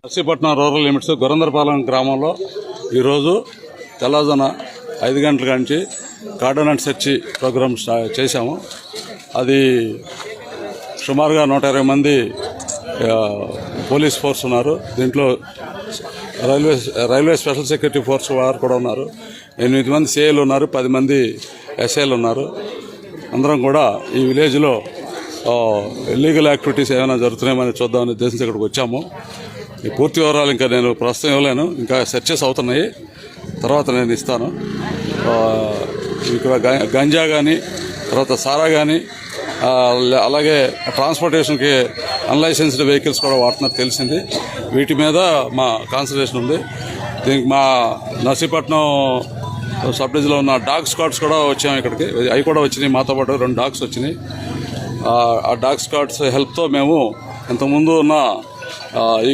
Narsipatnam rural limits గొరందరపాలెం గ్రామంలో ఈరోజు తెల్లవారుజామున 5 గంటల నుంచి కార్డన్ అండ్ సెర్చ్ ప్రోగ్రామ్ చేశాము. అది సుమారుగా 120 మంది పోలీస్ ఫోర్స్ ఉన్నారు. దీంట్లో రైల్వే స్పెషల్ సెక్యూరిటీ ఫోర్స్ వారు కూడా ఉన్నారు. 8 మంది సిఐలు ఉన్నారు, 10 మంది ఎస్ఐలు ఉన్నారు. అందరం కూడా ఈ విలేజ్లో ఇల్లీగల్ యాక్టివిటీస్ ఏమైనా జరుగుతున్నాయని చూద్దామనే ఉద్దేశంతో ఇక్కడికి వచ్చాము. ఈ పూర్తి వివరాలు ఇంకా నేను ప్రస్తుతం ఇవ్వలేను, ఇంకా సెర్చెస్ అవుతున్నాయి, తర్వాత నేను ఇస్తాను. ఇక్కడ గంజా కానీ, తర్వాత సారా కానీ, అలాగే ట్రాన్స్పోర్టేషన్కి అన్లైసెన్స్డ్ వెహికల్స్ కూడా వాడుతున్నారు తెలిసింది. వీటి మీద మా కాన్సన్ట్రేషన్ ఉంది. దీనికి మా నర్సీపట్నం సబ్ డివిజన్లో ఉన్న డాగ్ స్క్వాడ్స్ కూడా వచ్చాము ఇక్కడికి. అవి కూడా వచ్చినాయి, మాతో పాటు 2 డాగ్స్ వచ్చినాయి. ఆ డాగ్ స్క్వాడ్స్ హెల్ప్తో మేము ఇంతకుముందు ఉన్న ఈ